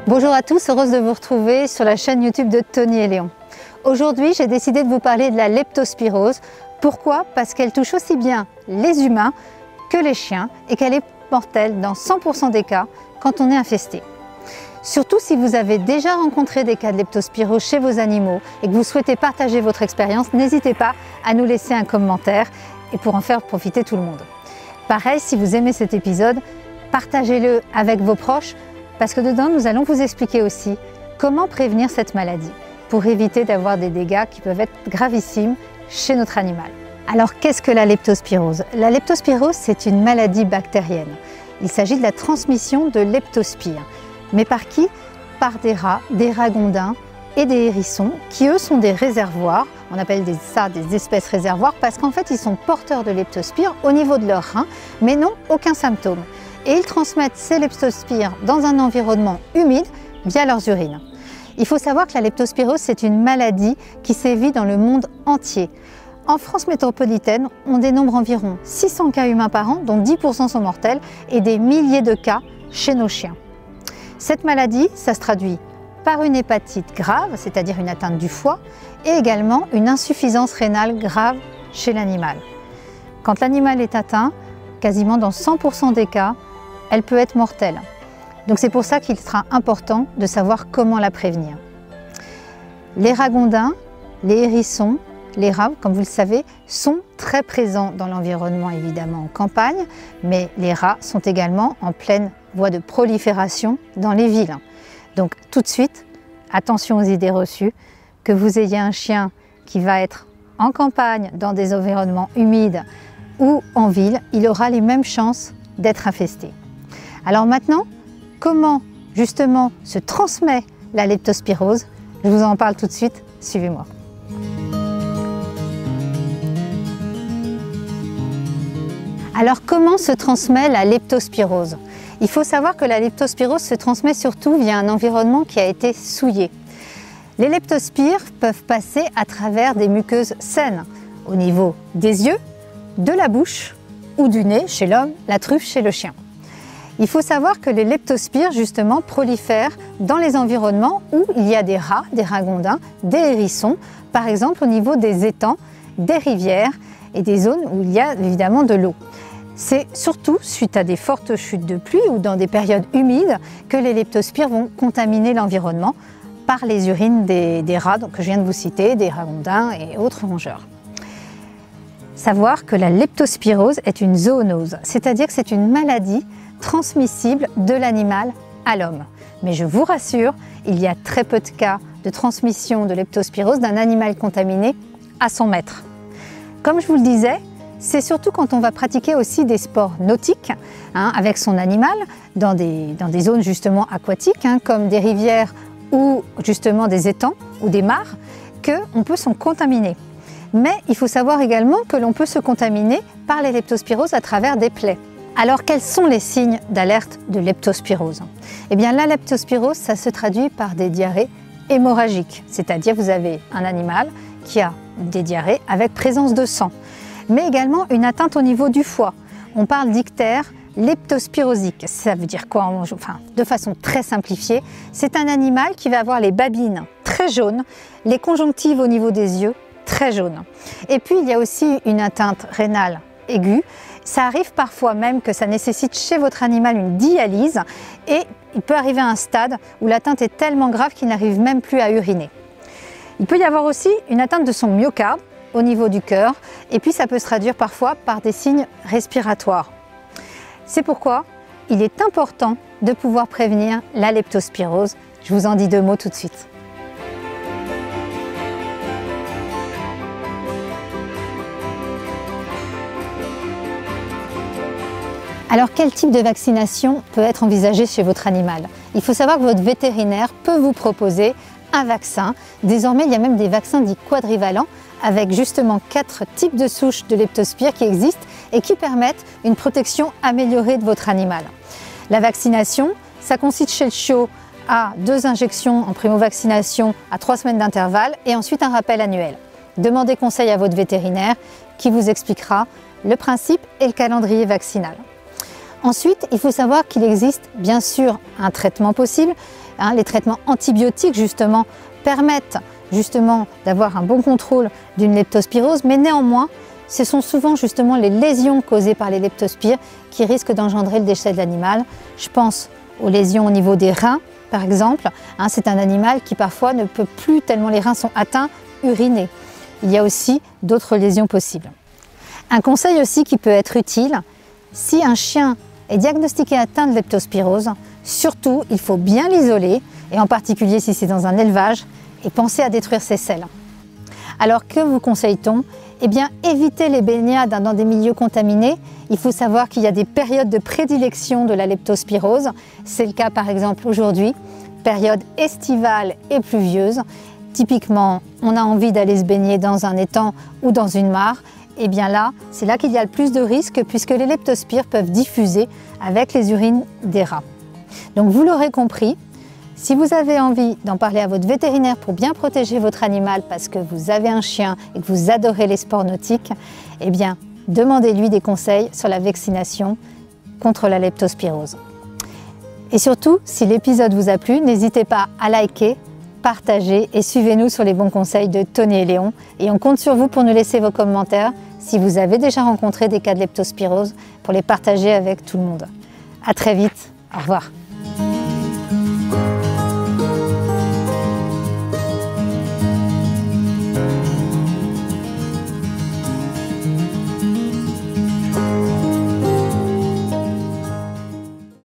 Bonjour à tous, heureuse de vous retrouver sur la chaîne YouTube de Tony et Léon. Aujourd'hui, j'ai décidé de vous parler de la leptospirose. Pourquoi? Parce qu'elle touche aussi bien les humains que les chiens et qu'elle est mortelle dans 100% des cas quand on est infesté. Surtout si vous avez déjà rencontré des cas de leptospirose chez vos animaux et que vous souhaitez partager votre expérience, n'hésitez pas à nous laisser un commentaire et pour en faire profiter tout le monde. Pareil, si vous aimez cet épisode, partagez-le avec vos proches parce que dedans, nous allons vous expliquer aussi comment prévenir cette maladie pour éviter d'avoir des dégâts qui peuvent être gravissimes chez notre animal. Alors, qu'est-ce que la leptospirose? La leptospirose, c'est une maladie bactérienne. Il s'agit de la transmission de leptospire. Mais par qui? Par des rats, des ragondins et des hérissons qui eux sont des réservoirs. On appelle ça des espèces réservoirs parce qu'en fait ils sont porteurs de leptospire au niveau de leurs reins mais n'ont aucun symptôme. Et ils transmettent ces leptospires dans un environnement humide via leurs urines. Il faut savoir que la leptospirose c'est une maladie qui sévit dans le monde entier. En France métropolitaine, on dénombre environ 600 cas humains par an dont 10% sont mortels et des milliers de cas chez nos chiens. Cette maladie, ça se traduit par une hépatite grave, c'est-à-dire une atteinte du foie, et également une insuffisance rénale grave chez l'animal. Quand l'animal est atteint, quasiment dans 100% des cas, elle peut être mortelle. Donc c'est pour ça qu'il sera important de savoir comment la prévenir. Les ragondins, les hérissons, les rats, comme vous le savez, sont très présents dans l'environnement, évidemment en campagne, mais les rats sont également en pleine voie de prolifération dans les villes. Donc tout de suite, attention aux idées reçues, que vous ayez un chien qui va être en campagne, dans des environnements humides ou en ville, il aura les mêmes chances d'être infesté. Alors maintenant, comment justement se transmet la leptospirose? Je vous en parle tout de suite, suivez-moi. Alors comment se transmet la leptospirose? Il faut savoir que la leptospirose se transmet surtout via un environnement qui a été souillé. Les leptospires peuvent passer à travers des muqueuses saines, au niveau des yeux, de la bouche ou du nez chez l'homme, la truffe chez le chien. Il faut savoir que les leptospires justement prolifèrent dans les environnements où il y a des rats, des ragondins, des hérissons, par exemple au niveau des étangs, des rivières et des zones où il y a évidemment de l'eau. C'est surtout suite à des fortes chutes de pluie ou dans des périodes humides que les leptospires vont contaminer l'environnement par les urines des rats que je viens de vous citer, des ragondins et autres rongeurs. Savoir que la leptospirose est une zoonose, c'est-à-dire que c'est une maladie transmissible de l'animal à l'homme. Mais je vous rassure, il y a très peu de cas de transmission de leptospirose d'un animal contaminé à son maître. Comme je vous le disais, c'est surtout quand on va pratiquer aussi des sports nautiques avec son animal dans des zones justement aquatiques comme des rivières ou justement des étangs ou des mares qu'on peut s'en contaminer. Mais il faut savoir également que l'on peut se contaminer par les leptospiroses à travers des plaies. Alors quels sont les signes d'alerte de leptospirose? Eh bien la leptospirose ça se traduit par des diarrhées hémorragiques, c'est-à-dire vous avez un animal qui a des diarrhées avec présence de sang. Mais également une atteinte au niveau du foie. On parle d'ictère leptospirosique. Ça veut dire quoi? Enfin, de façon très simplifiée, c'est un animal qui va avoir les babines très jaunes, les conjonctives au niveau des yeux très jaunes. Et puis il y a aussi une atteinte rénale aiguë. Ça arrive parfois même que ça nécessite chez votre animal une dialyse et il peut arriver à un stade où l'atteinte est tellement grave qu'il n'arrive même plus à uriner. Il peut y avoir aussi une atteinte de son myocarde au niveau du cœur et puis ça peut se traduire parfois par des signes respiratoires. C'est pourquoi il est important de pouvoir prévenir la leptospirose. Je vous en dis deux mots tout de suite. Alors quel type de vaccination peut être envisagé chez votre animal? Il faut savoir que votre vétérinaire peut vous proposer un vaccin. Désormais, il y a même des vaccins dits quadrivalents avec justement 4 types de souches de leptospire qui existent et qui permettent une protection améliorée de votre animal. La vaccination, ça consiste chez le chiot à 2 injections en primo-vaccination à 3 semaines d'intervalle et ensuite un rappel annuel. Demandez conseil à votre vétérinaire qui vous expliquera le principe et le calendrier vaccinal. Ensuite, il faut savoir qu'il existe bien sûr un traitement possible. Les traitements antibiotiques justement permettent justement d'avoir un bon contrôle d'une leptospirose, mais néanmoins, ce sont souvent justement les lésions causées par les leptospires qui risquent d'engendrer le décès de l'animal. Je pense aux lésions au niveau des reins, par exemple. C'est un animal qui parfois ne peut plus, tellement les reins sont atteints, uriner. Il y a aussi d'autres lésions possibles. Un conseil aussi qui peut être utile, si un chien est diagnostiqué atteint de leptospirose, surtout il faut bien l'isoler, et en particulier si c'est dans un élevage, et penser à détruire ses selles. Alors que vous conseille-t-on? Eh bien, évitez les baignades dans des milieux contaminés. Il faut savoir qu'il y a des périodes de prédilection de la leptospirose. C'est le cas par exemple aujourd'hui, période estivale et pluvieuse. Typiquement, on a envie d'aller se baigner dans un étang ou dans une mare. Eh bien là, c'est là qu'il y a le plus de risques puisque les leptospires peuvent diffuser avec les urines des rats. Donc vous l'aurez compris, si vous avez envie d'en parler à votre vétérinaire pour bien protéger votre animal parce que vous avez un chien et que vous adorez les sports nautiques, eh bien, demandez-lui des conseils sur la vaccination contre la leptospirose. Et surtout, si l'épisode vous a plu, n'hésitez pas à liker, partager et suivez-nous sur les bons conseils de Tony et Léon. Et on compte sur vous pour nous laisser vos commentaires si vous avez déjà rencontré des cas de leptospirose pour les partager avec tout le monde. À très vite, au revoir.